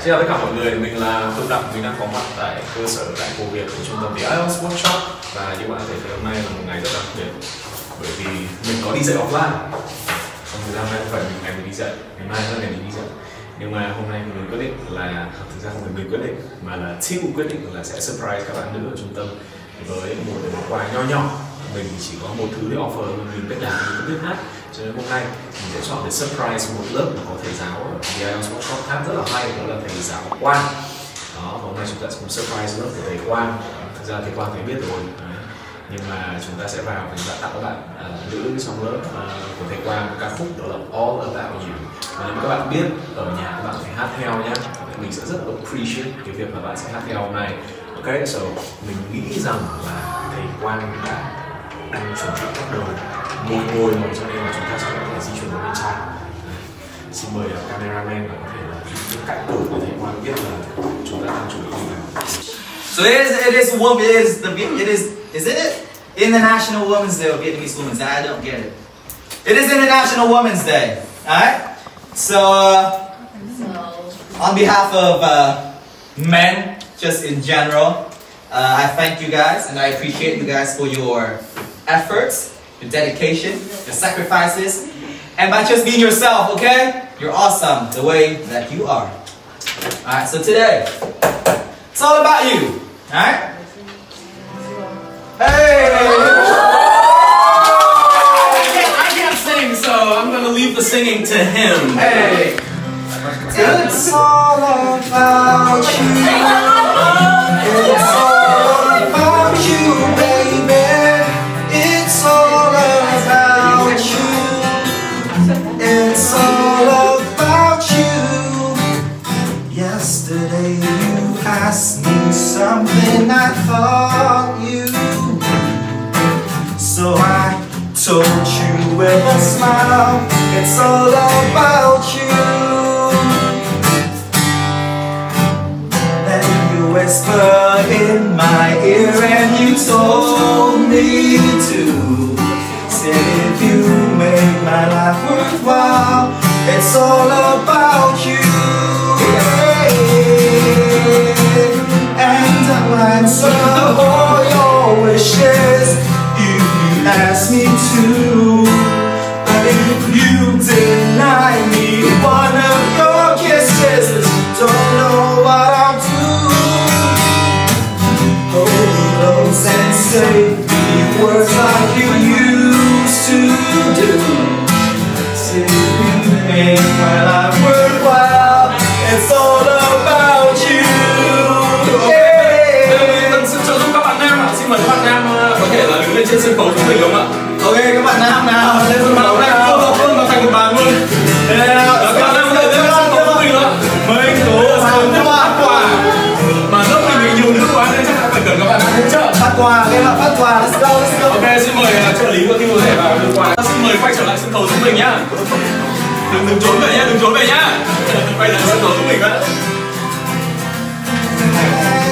Xin chào tất cả mọi người, mình là Phương Đặng, mình đang có mặt tại cơ sở Đại Cổ Việt của trung tâm The IELTS Workshop. Và như bạn có thể thấy hôm nay là một ngày rất đặc biệt, bởi vì mình có đi dạy offline. Trong thời gian nay không phải ngày mình đi dạy, ngày mai là ngày mình đi dạy. Nhưng mà hôm nay mình quyết định là, thực ra không phải mình quyết định, mà là team quyết định là sẽ surprise các bạn nữ ở trung tâm với một món quà nho nhỏ. Mình chỉ có một thứ để offer, mình biết làm, mình không biết hát. Cho nên hôm nay mình sẽ chọn để surprise một lớp mà có thầy giáo ở The IELTS Workshop hát rất là hay, đó là thầy giáo Quang. Đó, và hôm nay chúng ta sẽ cùng surprise lớp của thầy Quang. Thực ra thầy Quang thấy biết rồi. Đấy. Nhưng mà chúng ta sẽ vào và chúng ta tặng các bạn nữ trong lớp của thầy Quang một ca khúc đó là All About You. Và nếu các bạn biết ở nhà các bạn phải hát theo nhé. Mình sẽ rất là appreciate cái việc là bạn sẽ hát theo hôm nay. Ok, so mình nghĩ rằng là thầy Quang đang chuẩn bị bắt đầu ngồi rồi, cho nên là chúng ta sẽ có thể di chuyển vào bên trong. Xin mời cameraman và có thể là những cạnh cửa của thầy Quang biết là chúng ta đang chuẩn bị như nào. So is it International Women's Day or Vietnamese Women's Day? I don't get it. It is International Women's Day. Alright? So on behalf of men, just in general, I thank you guys and I appreciate you guys for your efforts, your dedication, your sacrifices, and by just being yourself, okay? You're awesome the way that you are. Alright, so today, it's all about you. Alright? Hey! I can't sing, so I'm gonna leave the singing to him. Hey! It's all about you. It's all about you, baby. It's all about you. It's all about you. Yesterday you asked me something I thought you. So I told you with a smile, it's all about you. Then you whispered in my ear and you told me to. Said if you make my life worthwhile, it's all about you. And I'll answer all your wishes if you ask me to. But if you deny me one of your kisses, don't know what I'll do. Hold me close and say the words like you used to do. Say if you make my life worthwhile, it's all about you. Xin mời các bạn nam có thể là đứng lên trên sân khấu của mình không ạ? Ok, các bạn nam nào lên sân khấu nào. Phương vào thành một bàn luôn. Các bạn nam lên sân khấu của mình ạ. Mình có phát quà. Mà lớp mình nhiều nữ quá nên chắc là phải cần các bạn nam hỗ trợ. Phát quà, cái là phát quà, let's go, let's go. Ok, xin mời trợ lý của team có thể vào đưa quà. Xin mời quay trở lại sân khấu giúp mình nhá. Đừng trốn về nhá, đừng trốn về nhá. Quay lại sân khấu giúp mình ạ.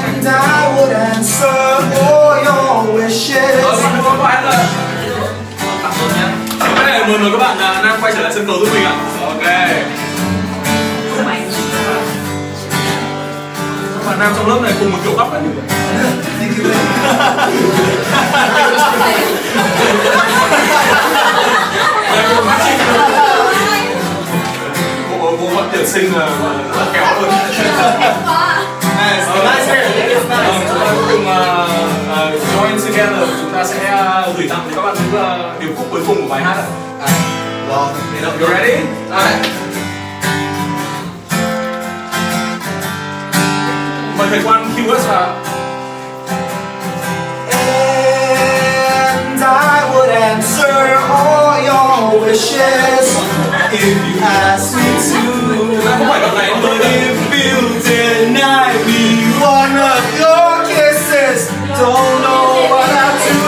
And I would answer all your wishes. Có quà rồi. Cái này mời các bạn nam quay trở lại sân khấu giúp mình ạ. Ok. Các bạn nam trong lớp này cùng một kiểu tóc đấy. Bộ mặt tuyển sinh là kéo luôn. Chúng ta cùng join together, chúng ta sẽ gửi tặng cho các bạn nữ điệp khúc cuối cùng của bài hát ạ. You ready? Mời thầy Quang cue us vào. And I would answer all your wishes if you asked me to. Không phải đoạn này thôi. If you deny me one of your kisses, don't know what I do.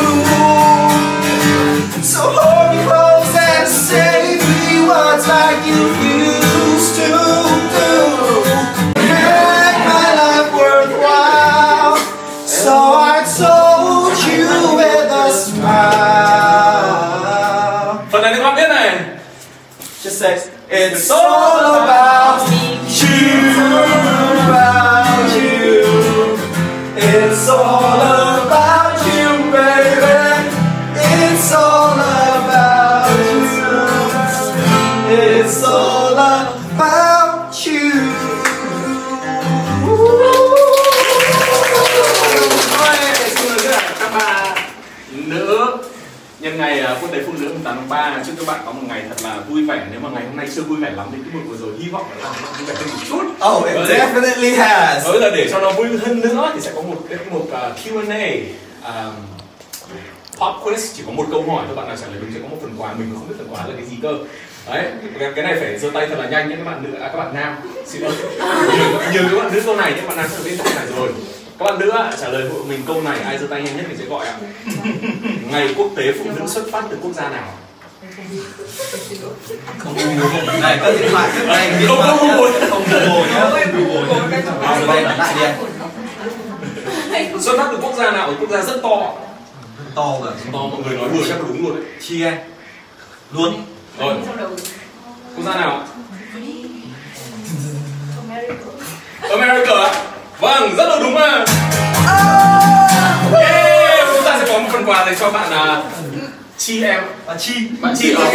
So hold me close and say three words like you used to do. Make my life worthwhile, so I told you with a smile. Phần này các bạn biết này. Just say it's all about you. tháng 3. Chúc các bạn có một ngày thật là vui vẻ. Nếu mà ngày hôm nay chưa vui vẻ lắm thì cái buổi vừa rồi hy vọng là các bạn vui vẻ hơn một chút. Oh, it definitely has. Rồi là để cho nó vui hơn nữa thì sẽ có một Q&A. Pop quiz, chỉ có một câu hỏi thôi, bạn nào trả lời đúng sẽ có một phần quà. Mình cũng không biết phần quà là cái gì cơ. Đấy, cái này phải giơ tay thật là nhanh nhé các bạn nữ, các bạn nam. Xin lỗi. Nhiều các bạn nữ câu này, nhưng bạn nam sẽ biết câu này rồi. Các bạn nữ trả lời hộ mình câu này, ai giơ tay nhanh nhất thì sẽ gọi ạ. Ngày quốc tế phụ nữ xuất phát từ quốc gia nào? Không Google này, các điện thoại các anh điện thoại không Google nhá, Google đây là lại đi anh. Xuất phát từ quốc gia nào? Quốc gia rất to. To cả. To, mọi người nói vừa chắc là đúng luôn đấy. Chi em luôn. Rồi. Quốc gia nào? America ạ? Vâng, rất là đúng à. Yeah, chúng ta sẽ có một phần quà dành cho bạn Chi em. Bạn Chi. Bạn Chi ở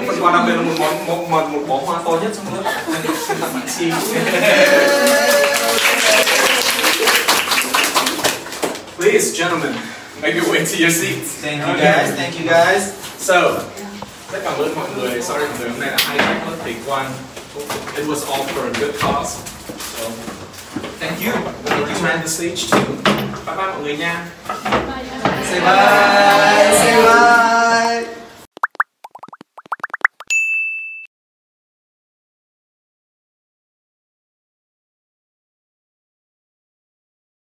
phần quà đặc biệt là một bó hoa to nhất trong lớp. Xin tặng bạn Chi. Please, gentlemen, make your way to your seats. Thank you guys, thank you guys. So, rất cảm ơn mọi người. Sorry mọi người hôm nay là hay khách mất thầy quan. It was all for a good cause. So, thank you. Thank you, man, the stage too. Bye bye mọi người nha. Say bye. Say bye.